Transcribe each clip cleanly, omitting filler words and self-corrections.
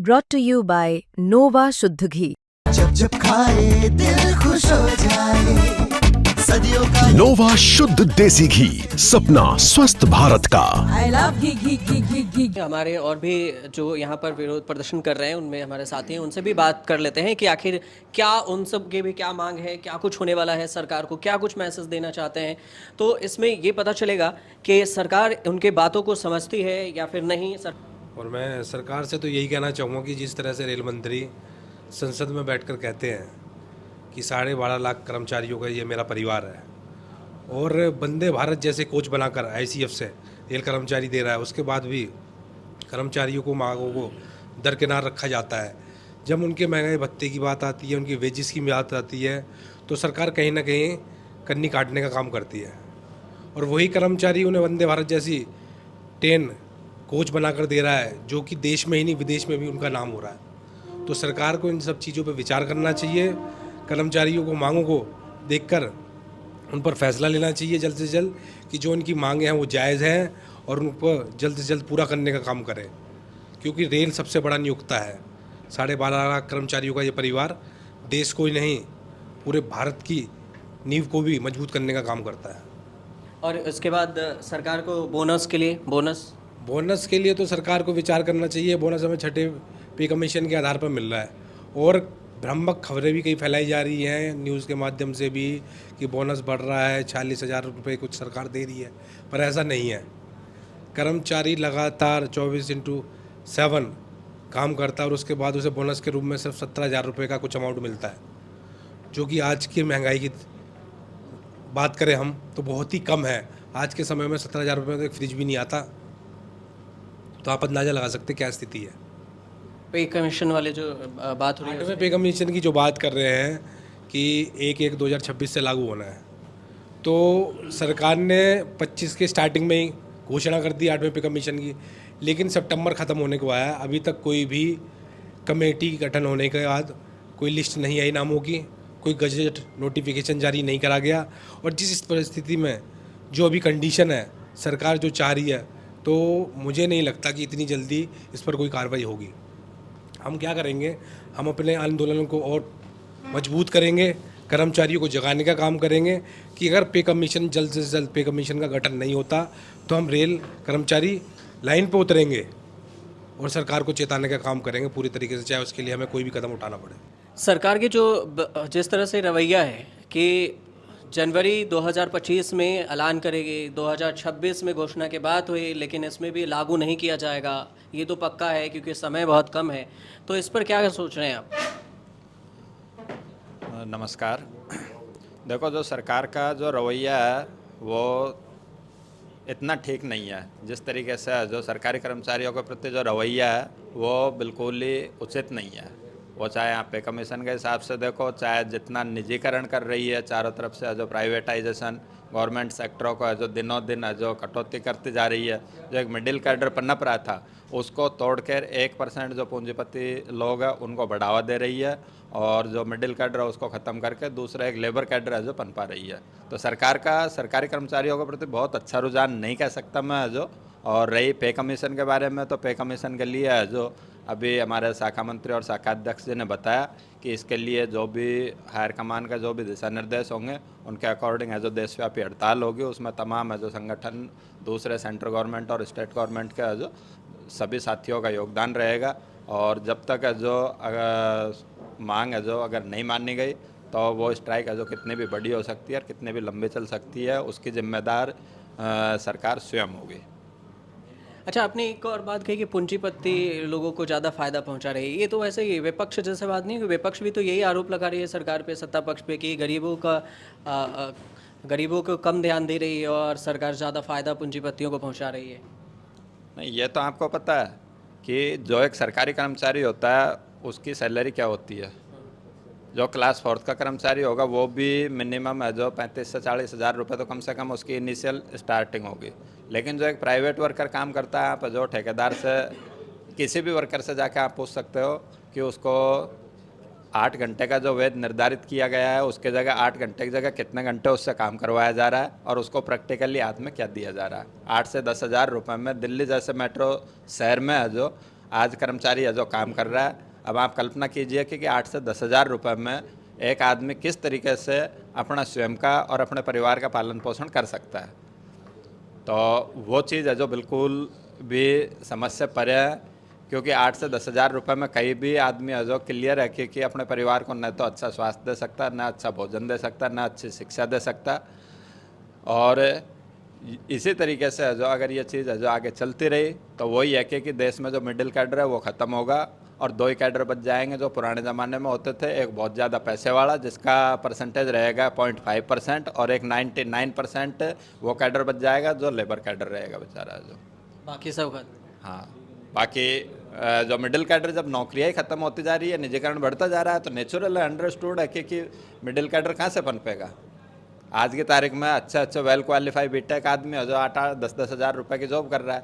brought to you by Nova शुद्ध घी। जब जब खाए दिल खुश हो जाए, सदियों का नोवा शुद्ध देसी घी, सपना स्वस्थ भारत का। I love घी। हमारे और भी जो यहाँ पर विरोध प्रदर्शन कर रहे हैं उनमें हमारे साथी हैं, उनसे भी बात कर लेते हैं कि आखिर क्या उन सब के भी क्या मांग है, क्या कुछ होने वाला है, सरकार को क्या कुछ मैसेज देना चाहते हैं। तो इसमें ये पता चलेगा कि सरकार उनके बातों को समझती है या फिर नहीं। और मैं सरकार से तो यही कहना चाहूँगा कि जिस तरह से रेल मंत्री संसद में बैठकर कहते हैं कि 12.5 लाख कर्मचारियों का ये मेरा परिवार है, और वंदे भारत जैसे कोच बनाकर आईसीएफ से रेल कर्मचारी दे रहा है, उसके बाद भी कर्मचारियों को मांगों को दरकिनार रखा जाता है। जब उनके महंगाई भत्ते की बात आती है, उनकी वेजिस की बात आती है, तो सरकार कहीं ना कहीं कन्नी काटने का काम करती है। और वही कर्मचारी उन्हें वंदे भारत जैसी ट्रेन कोच बनाकर दे रहा है, जो कि देश में ही नहीं विदेश में भी उनका नाम हो रहा है। तो सरकार को इन सब चीज़ों पर विचार करना चाहिए, कर्मचारियों को मांगों को देखकर उन पर फैसला लेना चाहिए जल्द से जल्द कि जो उनकी मांगें हैं वो जायज़ हैं, और उन पर जल्द से जल्द पूरा करने का काम करें, क्योंकि रेल सबसे बड़ा नियोक्ता है। 12.5 लाख कर्मचारियों का ये परिवार देश को ही नहीं पूरे भारत की नींव को भी मजबूत करने का काम करता है। और इसके बाद सरकार को बोनस के लिए तो सरकार को विचार करना चाहिए। बोनस हमें छठे पे कमीशन के आधार पर मिल रहा है, और भ्रामक खबरें भी कई फैलाई जा रही हैं न्यूज़ के माध्यम से भी कि बोनस बढ़ रहा है, 46,000 रुपये कुछ सरकार दे रही है, पर ऐसा नहीं है। कर्मचारी लगातार 24/7 काम करता है, और उसके बाद उसे बोनस के रूप में सिर्फ 17,000 रुपये का कुछ अमाउंट मिलता है, जो कि आज की महंगाई की बात करें हम तो बहुत ही कम है। आज के समय में 17,000 रुपये में तो एक फ्रिज भी नहीं आता, तो आप अंदाज़ा लगा सकते क्या स्थिति है। पे कमीशन वाले जो बात हो रही है, पे कमीशन की जो बात कर रहे हैं कि 1/1/2026 से लागू होना है, तो सरकार ने 25 के स्टार्टिंग में ही घोषणा कर दी 8वें पे कमीशन की, लेकिन सितंबर ख़त्म होने को आया, अभी तक कोई भी कमेटी गठन होने के बाद कोई लिस्ट नहीं आई नामों की, कोई गजट नोटिफिकेशन जारी नहीं करा गया। और जिस परिस्थिति में जो अभी कंडीशन है, सरकार जो चाह रही है, तो मुझे नहीं लगता कि इतनी जल्दी इस पर कोई कार्रवाई होगी। हम क्या करेंगे, हम अपने आंदोलन को और मजबूत करेंगे, कर्मचारियों को जगाने का काम करेंगे कि अगर पे कमीशन जल्द से जल्द पे कमीशन का गठन नहीं होता तो हम रेल कर्मचारी लाइन पर उतरेंगे और सरकार को चेताने का काम करेंगे पूरी तरीके से, चाहे उसके लिए हमें कोई भी कदम उठाना पड़े। सरकार की जो जिस तरह से रवैया है कि जनवरी 2025 में ऐलान करेगी, 2026 में घोषणा के बाद हुई, लेकिन इसमें भी लागू नहीं किया जाएगा, ये तो पक्का है क्योंकि समय बहुत कम है। तो इस पर क्या सोच रहे हैं आप? नमस्कार। देखो, जो सरकार का जो रवैया है वो इतना ठीक नहीं है। जिस तरीके से जो सरकारी कर्मचारियों के प्रति जो रवैया है वो बिल्कुल ही उचित नहीं है। वो चाहे आप पे कमीशन के हिसाब से देखो, चाहे जितना निजीकरण कर रही है चारों तरफ से, जो प्राइवेटाइजेशन गवर्नमेंट सेक्टरों को जो दिनों दिन जो कटौती करती जा रही है, जो एक मिडिल कैडर पनप रहा था उसको तोड़कर 1% जो पूंजीपति लोग हैं उनको बढ़ावा दे रही है, और जो मिडिल कैडर है उसको ख़त्म करके दूसरा एक लेबर कैडर है जो पनपा रही है। तो सरकार का सरकारी कर्मचारियों के प्रति बहुत अच्छा रुझान नहीं कह सकता मैं जो। और रही पे कमीशन के बारे में, तो पे कमीशन के लिए है जो अभी हमारे शाखा मंत्री और शाखा अध्यक्ष जी ने बताया कि इसके लिए जो भी हायर कमान का जो भी दिशा निर्देश होंगे उनके अकॉर्डिंग है जो देशव्यापी हड़ताल होगी, उसमें तमाम है जो संगठन, दूसरे सेंट्रल गवर्नमेंट और स्टेट गवर्नमेंट के जो सभी साथियों का योगदान रहेगा। और जब तक है जो मांग है जो अगर नहीं मानी गई तो वो स्ट्राइक है जो कितनी भी बड़ी हो सकती है और कितनी भी लंबी चल सकती है, उसकी जिम्मेदार सरकार स्वयं होगी। अच्छा, आपने एक और बात कही कि पूंजीपति लोगों को ज़्यादा फायदा पहुंचा रही है। ये तो वैसे ही विपक्ष जैसे बात नहीं है, विपक्ष भी तो यही आरोप लगा रही है सरकार पे, सत्ता पक्ष पे, कि गरीबों को कम ध्यान दे रही है और सरकार ज़्यादा फायदा पूंजीपतियों को पहुंचा रही है। नहीं, ये तो आपको पता है कि जो एक सरकारी कर्मचारी होता है उसकी सैलरी क्या होती है। जो क्लास 4 का कर्मचारी होगा वो भी मिनिमम है जो 35 से 40 हज़ार रुपये तो कम से कम उसकी इनिशियल स्टार्टिंग होगी। लेकिन जो एक प्राइवेट वर्कर काम करता है, आप जो ठेकेदार से किसी भी वर्कर से जाकर आप पूछ सकते हो कि उसको 8 घंटे का जो वेतन निर्धारित किया गया है उसके जगह 8 घंटे की जगह कितने घंटे उससे काम करवाया जा रहा है और उसको प्रैक्टिकली हाथ में क्या दिया जा रहा है। 8 से 10 हज़ार रुपये में दिल्ली जैसे मेट्रो शहर में है जो आज कर्मचारी है जो काम कर रहा है, अब आप कल्पना कीजिए कि 8 से 10 हज़ार रुपये में एक आदमी किस तरीके से अपना स्वयं का और अपने परिवार का पालन पोषण कर सकता है। तो वो चीज़ है जो बिल्कुल भी समझ से परे है, क्योंकि 8 से 10 हज़ार रुपये में कहीं भी आदमी है जो क्लियर है कि अपने परिवार को न तो अच्छा स्वास्थ्य दे सकता, न अच्छा भोजन दे सकता, न अच्छी शिक्षा दे सकता। और इसी तरीके से है जो अगर ये चीज़ है जो आगे चलती रही तो वही है कि देश में जो मिडिल कैडर है वो ख़त्म होगा और दो ही कैडर बच जाएंगे जो पुराने ज़माने में होते थे। एक बहुत ज़्यादा पैसे वाला जिसका परसेंटेज रहेगा 0.5% और एक 99% वो कैडर बच जाएगा जो लेबर कैडर रहेगा बेचारा जो। बाकी सब खत्म। हाँ, बाकी जो मिडिल कैडर जब नौकरियाँ ही ख़त्म होती जा रही है, निजीकरण बढ़ता जा रहा है, तो नेचुरल अंडरस्टूड है कि मिडिल कैडर कहाँ से पनपेगा। आज की तारीख में अच्छा वेल क्वालिफाई बीटेक आदमी है जो 8-10 हज़ार रुपये की जॉब कर रहा है,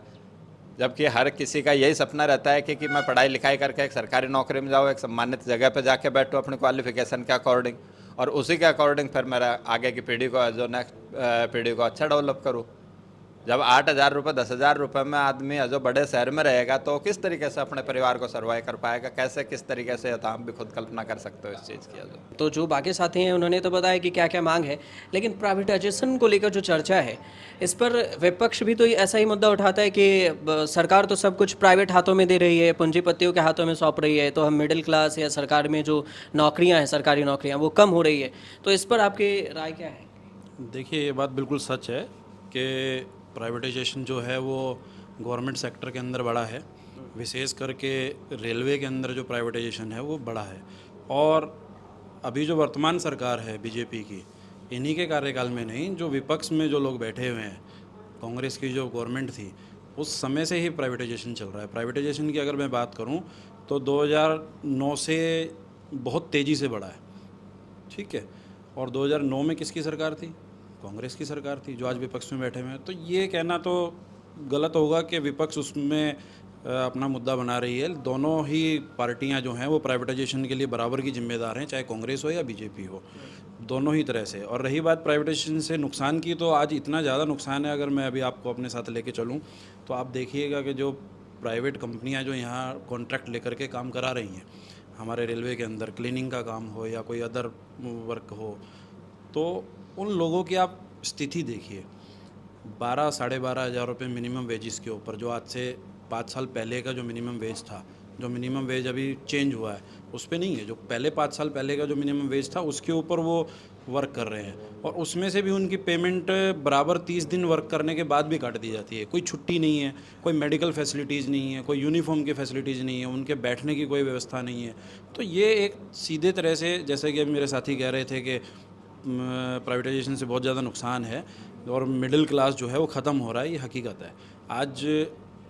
जबकि हर किसी का यही सपना रहता है कि मैं पढ़ाई लिखाई करके एक सरकारी नौकरी में जाऊँ, एक सम्मानित जगह पे जाके बैठूँ अपनी क्वालिफिकेशन के अकॉर्डिंग, और उसी के अकॉर्डिंग फिर मेरा आगे की पीढ़ी को जो नेक्स्ट पीढ़ी को अच्छा डेवलप करूँ। जब 8 हज़ार रुपये 10 हज़ार रुपये में आदमी जो बड़े शहर में रहेगा तो किस तरीके से अपने परिवार को सर्वाइव कर पाएगा, कैसे किस तरीके से, तो आप भी खुद कल्पना कर सकते हो इस चीज़ की। तो जो बाकी साथी हैं उन्होंने तो बताया कि क्या क्या मांग है, लेकिन प्राइवेटाइजेशन को लेकर जो चर्चा है इस पर विपक्ष भी तो ऐसा ही मुद्दा उठाता है कि सरकार तो सब कुछ प्राइवेट हाथों में दे रही है, पूंजीपतियों के हाथों में सौंप रही है, तो हम मिडिल क्लास या सरकार में जो नौकरियाँ हैं, सरकारी नौकरियाँ, वो कम हो रही है। तो इस पर आपकी राय क्या है? देखिए, ये बात बिल्कुल सच है कि प्राइवेटाइजेशन जो है वो गवर्नमेंट सेक्टर के अंदर बड़ा है, विशेष करके रेलवे के अंदर जो प्राइवेटाइजेशन है वो बड़ा है। और अभी जो वर्तमान सरकार है बीजेपी की, इन्हीं के कार्यकाल में नहीं, जो विपक्ष में जो लोग बैठे हुए हैं, कांग्रेस की जो गवर्नमेंट थी उस समय से ही प्राइवेटाइजेशन चल रहा है। प्राइवेटाइजेशन की अगर मैं बात करूं तो 2009 से बहुत तेज़ी से बढ़ा है, ठीक है। और 2009 में किसकी सरकार थी? कांग्रेस की सरकार थी, जो आज विपक्ष में बैठे हुए हैं। तो ये कहना तो गलत होगा कि विपक्ष उसमें अपना मुद्दा बना रही है। दोनों ही पार्टियां जो हैं वो प्राइवेटाइजेशन के लिए बराबर की जिम्मेदार हैं, चाहे कांग्रेस हो या बीजेपी हो, दोनों ही तरह से। और रही बात प्राइवेटाइजेशन से नुकसान की, तो आज इतना ज़्यादा नुकसान है, अगर मैं अभी आपको अपने साथ लेके चलूँ तो आप देखिएगा कि जो प्राइवेट कंपनियाँ जो यहाँ कॉन्ट्रैक्ट लेकर के काम करा रही हैं हमारे रेलवे के अंदर, क्लीनिंग का काम हो या कोई अदर वर्क हो, तो उन लोगों की आप स्थिति देखिए। 12-12.5 हज़ार रुपये मिनिमम वेजेस के ऊपर, जो आज से 5 साल पहले का जो मिनिमम वेज था, जो मिनिमम वेज अभी चेंज हुआ है उस पे नहीं है, जो पहले 5 साल पहले का जो मिनिमम वेज था उसके ऊपर वो वर्क कर रहे हैं। और उसमें से भी उनकी पेमेंट बराबर 30 दिन वर्क करने के बाद भी काट दी जाती है। कोई छुट्टी नहीं है, कोई मेडिकल फैसिलिटीज़ नहीं है, कोई यूनिफॉर्म की फैसिलिटीज़ नहीं है, उनके बैठने की कोई व्यवस्था नहीं है। तो ये एक सीधे तरह से, जैसे कि मेरे साथी कह रहे थे कि प्राइवेटाइजेशन से बहुत ज़्यादा नुकसान है और मिडिल क्लास जो है वो ख़त्म हो रहा है, ये हकीकत है। आज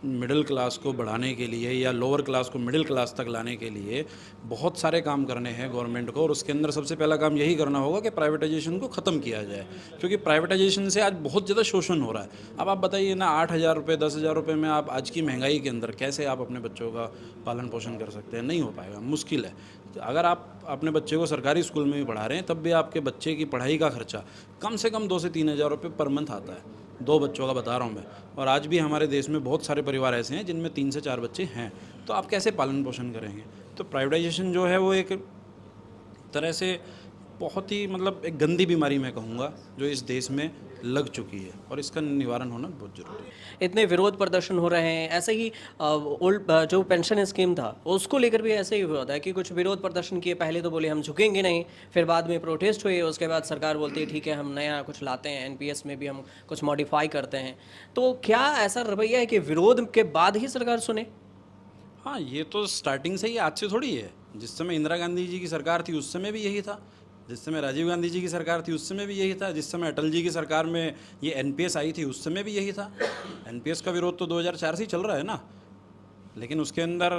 मिडिल क्लास को बढ़ाने के लिए या लोअर क्लास को मिडिल क्लास तक लाने के लिए बहुत सारे काम करने हैं गवर्नमेंट को, और उसके अंदर सबसे पहला काम यही करना होगा कि प्राइवेटाइजेशन को ख़त्म किया जाए, क्योंकि प्राइवेटाइजेशन से आज बहुत ज़्यादा शोषण हो रहा है। अब आप बताइए ना, 8 हज़ार रुपये 10 हज़ार रुपये में आप आज की महंगाई के अंदर कैसे आप अपने बच्चों का पालन पोषण कर सकते हैं? नहीं हो पाएगा, मुश्किल है। अगर आप अपने बच्चे को सरकारी स्कूल में भी पढ़ा रहे हैं तब भी आपके बच्चे की पढ़ाई का खर्चा कम से कम 2 से 3 हज़ार रुपये पर मंथ आता है, 2 बच्चों का बता रहा हूँ मैं। और आज भी हमारे देश में बहुत सारे परिवार ऐसे हैं जिनमें 3 से 4 बच्चे हैं, तो आप कैसे पालन पोषण करेंगे? तो प्राइवेटाइजेशन जो है वो एक तरह से बहुत ही मतलब एक गंदी बीमारी मैं कहूँगा जो इस देश में लग चुकी है, और इसका निवारण होना बहुत ज़रूरी है। इतने विरोध प्रदर्शन हो रहे हैं, ऐसे ही ओल्ड जो पेंशन स्कीम था उसको लेकर भी ऐसे ही हुआ था कि कुछ विरोध प्रदर्शन किए। पहले तो बोले हम झुकेंगे नहीं, फिर बाद में प्रोटेस्ट हुए, उसके बाद सरकार बोलती है ठीक है हम नया कुछ लाते हैं, एनपीएस में भी हम कुछ मॉडिफाई करते हैं। तो क्या ऐसा रवैया है कि विरोध के बाद ही सरकार सुने? हाँ, ये तो स्टार्टिंग से ही, आज से थोड़ी है। जिस समय इंदिरा गांधी जी की सरकार थी उस समय भी यही था, जिस समय राजीव गांधी जी की सरकार थी उस समय भी यही था, जिस समय अटल जी की सरकार में ये एनपीएस आई थी उस समय भी यही था। एनपीएस का विरोध तो 2004 से ही चल रहा है ना, लेकिन उसके अंदर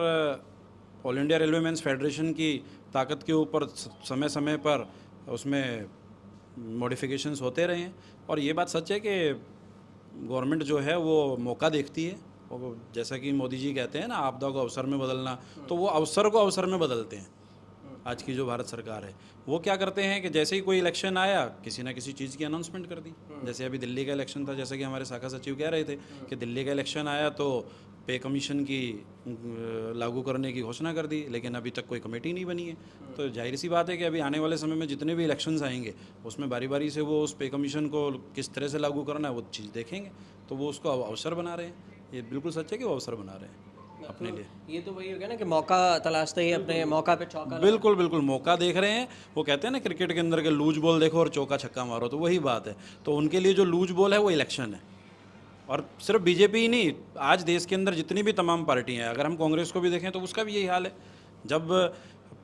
All India Railway Men's Federation की ताकत के ऊपर समय समय पर उसमें मॉडिफिकेशंस होते रहे हैं। और ये बात सच है कि गवर्नमेंट जो है वो मौका देखती है, और जैसा कि मोदी जी कहते हैं ना, आपदा को अवसर में बदलना, तो वो अवसर को अवसर में बदलते हैं। आज की जो भारत सरकार है वो क्या करते हैं कि जैसे ही कोई इलेक्शन आया किसी ना किसी चीज़ की अनाउंसमेंट कर दी। जैसे अभी दिल्ली का इलेक्शन था, जैसे कि हमारे शाखा सचिव कह रहे थे कि दिल्ली का इलेक्शन आया तो पे कमीशन की लागू करने की घोषणा कर दी, लेकिन अभी तक कोई कमेटी नहीं बनी है। तो जाहिर सी बात है कि अभी आने वाले समय में जितने भी इलेक्शंस आएंगे उसमें बारी बारी से वो उस पे कमीशन को किस तरह से लागू करना है वो चीज़ देखेंगे। तो वो उसको अवसर बना रहे हैं, ये बिल्कुल सच है कि वो अवसर बना रहे हैं अपने लिए। ये तो वही हो गया ना कि मौका तलाशते ही अपने मौका पे चौका बिल्कुल बिल्कुल मौका देख रहे हैं। वो कहते हैं ना क्रिकेट के अंदर के लूज बॉल देखो और चौका छक्का मारो, तो वही बात है। तो उनके लिए जो लूज बॉल है वो इलेक्शन है। और सिर्फ बीजेपी ही नहीं, आज देश के अंदर जितनी भी तमाम पार्टियां हैं, अगर हम कांग्रेस को भी देखें तो उसका भी यही हाल है। जब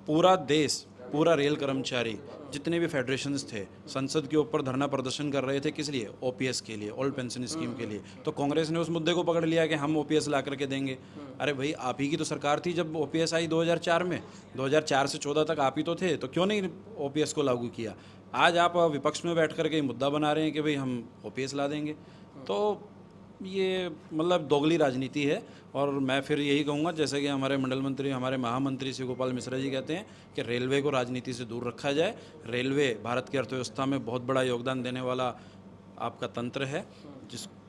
पूरा देश, पूरा रेल कर्मचारी, जितने भी फेडरेशंस थे, संसद के ऊपर धरना प्रदर्शन कर रहे थे, किस लिए? ओपीएस के लिए, ओल्ड पेंशन स्कीम के लिए। तो कांग्रेस ने उस मुद्दे को पकड़ लिया कि हम ओपीएस ला करके देंगे। अरे भाई, आप ही की तो सरकार थी जब ओपीएस आई 2004 में, 2004 से 14 तक आप ही तो थे, तो क्यों नहीं ओपीएस को लागू किया? आज आप विपक्ष में बैठ करके मुद्दा बना रहे हैं कि भाई हम ओपीएस ला देंगे। तो ये मतलब दोगली राजनीति है। और मैं फिर यही कहूँगा, जैसे कि हमारे मंडल मंत्री, हमारे महामंत्री श्री गोपाल मिश्रा जी कहते हैं कि रेलवे को राजनीति से दूर रखा जाए। रेलवे भारत की अर्थव्यवस्था में बहुत बड़ा योगदान देने वाला आपका तंत्र है,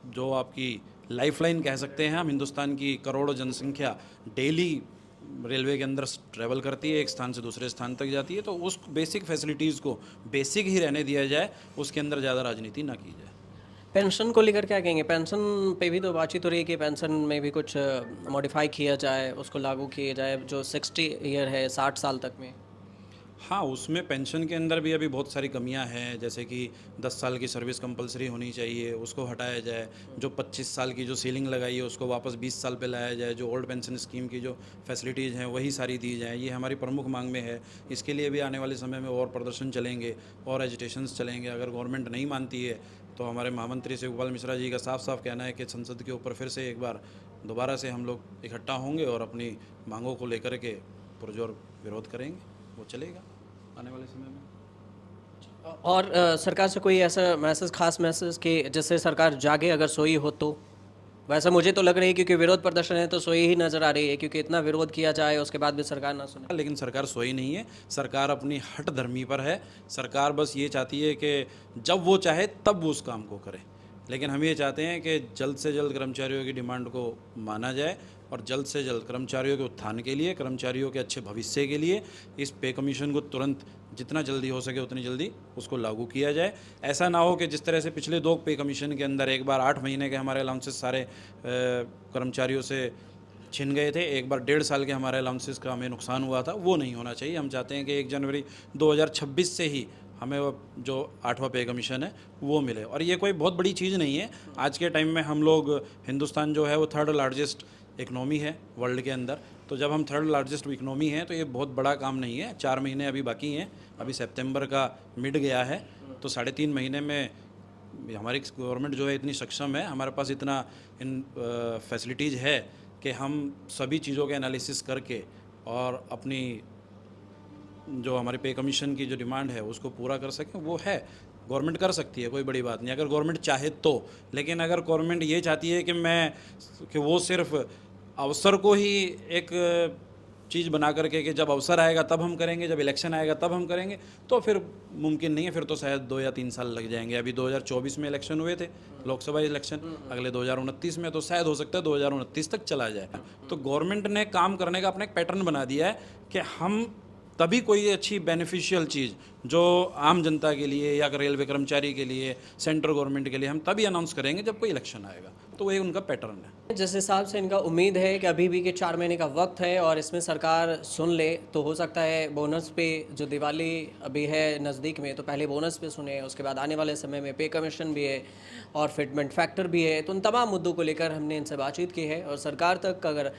जो आपकी लाइफलाइन कह सकते हैं हम। हिंदुस्तान की करोड़ों जनसंख्या डेली रेलवे के अंदर ट्रैवल करती है, एक स्थान से दूसरे स्थान तक जाती है। तो उस बेसिक फैसिलिटीज़ को बेसिक ही रहने दिया जाए, उसके अंदर ज़्यादा राजनीति ना की जाए। पेंशन को लेकर क्या कहेंगे? पेंशन पे भी तो बातचीत हो रही है कि पेंशन में भी कुछ मॉडिफाई किया जाए, उसको लागू किया जाए, जो 60 ईयर है, 60 साल तक में। हाँ, उसमें पेंशन के अंदर भी अभी बहुत सारी कमियां हैं, जैसे कि 10 साल की सर्विस कंपलसरी होनी चाहिए, उसको हटाया जाए। जो 25 साल की जो सीलिंग लगाई है उसको वापस 20 साल पे लाया जाए। जो ओल्ड पेंशन स्कीम की जो फैसिलिटीज़ हैं वही सारी दी जाए। ये हमारी प्रमुख मांग में है। इसके लिए भी आने वाले समय में और प्रदर्शन चलेंगे और एजिटेशंस चलेंगे। अगर गवर्नमेंट नहीं मानती है तो हमारे महामंत्री श्री गोपाल मिश्रा जी का साफ साफ कहना है कि संसद के ऊपर फिर से एक बार दोबारा से हम लोग इकट्ठा होंगे और अपनी मांगों को लेकर के पुरजोर विरोध करेंगे। वो चलेगा आने वाले समय में। और सरकार से कोई ऐसा मैसेज, खास मैसेज कि जिससे सरकार जागे अगर सोई हो तो? वैसे मुझे तो लग रही है क्योंकि विरोध प्रदर्शन है तो सोई ही नज़र आ रही है, क्योंकि इतना विरोध किया जाए उसके बाद भी सरकार ना सुने। लेकिन सरकार सोई नहीं है, सरकार अपनी हट धर्मी पर है। सरकार बस ये चाहती है कि जब वो चाहे तब वो उस काम को करे। लेकिन हम ये चाहते हैं कि जल्द से जल्द कर्मचारियों की डिमांड को माना जाए और जल्द से जल्द कर्मचारियों के उत्थान के लिए, कर्मचारियों के अच्छे भविष्य के लिए इस पे कमीशन को तुरंत जितना जल्दी हो सके उतनी जल्दी उसको लागू किया जाए। ऐसा ना हो कि जिस तरह से पिछले 2 पे कमीशन के अंदर एक बार 8 महीने के हमारे अलाउंसेस सारे कर्मचारियों से छिन गए थे, एक बार 1.5 साल के हमारे अलाउंसेस का हमें नुकसान हुआ था। वो नहीं होना चाहिए। हम चाहते हैं कि 1 जनवरी 2026 से ही हमें जो 8वां पे कमीशन है वो मिले। और ये कोई बहुत बड़ी चीज़ नहीं है। आज के टाइम में हम लोग, हिंदुस्तान जो है वो 3rd लार्जेस्ट इकनॉमी है वर्ल्ड के अंदर। तो जब हम 3rd लार्जेस्ट इकनॉमी हैं तो ये बहुत बड़ा काम नहीं है। 4 महीने अभी बाकी हैं, अभी सितंबर का मिड गया है, तो 3.5 महीने में हमारी गवर्नमेंट जो है इतनी सक्षम है, हमारे पास इतना इन फैसिलिटीज़ है कि हम सभी चीज़ों के एनालिसिस करके और अपनी जो हमारे पे कमीशन की जो डिमांड है उसको पूरा कर सकें। वो है, गवर्नमेंट कर सकती है, कोई बड़ी बात नहीं अगर गवर्नमेंट चाहे तो। लेकिन अगर गवर्नमेंट ये चाहती है कि वो सिर्फ अवसर को ही एक चीज़ बना करके कि जब अवसर आएगा तब हम करेंगे, जब इलेक्शन आएगा तब हम करेंगे, तो फिर मुमकिन नहीं है। फिर तो शायद 2 या 3 साल लग जाएंगे। अभी 2024 में इलेक्शन हुए थे, लोकसभा इलेक्शन, अगले 2029 में, तो शायद हो सकता है 2029 तक चला जाए। तो गवर्नमेंट ने काम करने का अपना एक पैटर्न बना दिया है कि हम तभी कोई अच्छी बेनिफिशियल चीज़ जो आम जनता के लिए या रेलवे कर्मचारी के लिए, सेंट्रल गवर्नमेंट के लिए, हम तभी अनाउंस करेंगे जब कोई इलेक्शन आएगा। तो ये उनका पैटर्न है। जिस हिसाब से इनका उम्मीद है कि अभी भी के 4 महीने का वक्त है और इसमें सरकार सुन ले तो हो सकता है बोनस पे, जो दिवाली अभी है नज़दीक में, तो पहले बोनस पे सुने, उसके बाद आने वाले समय में पे कमीशन भी है और फिटमेंट फैक्टर भी है। तो उन तमाम मुद्दों को लेकर हमने इनसे बातचीत की है और सरकार तक अगर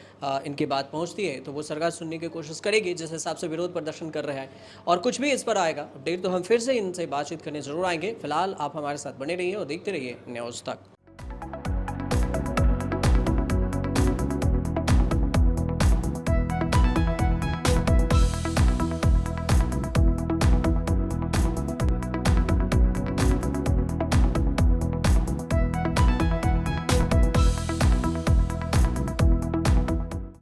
इनकी बात पहुँचती है तो वो सरकार सुनने की कोशिश करेगी जिस हिसाब से विरोध प्रदर्शन कर रहा है। और कुछ भी इस पर आएगा अपडेट तो हम फिर से इनसे बातचीत करने ज़रूर आएंगे। फिलहाल आप हमारे साथ बने रहिए और देखते रहिए न्यूज़ तक।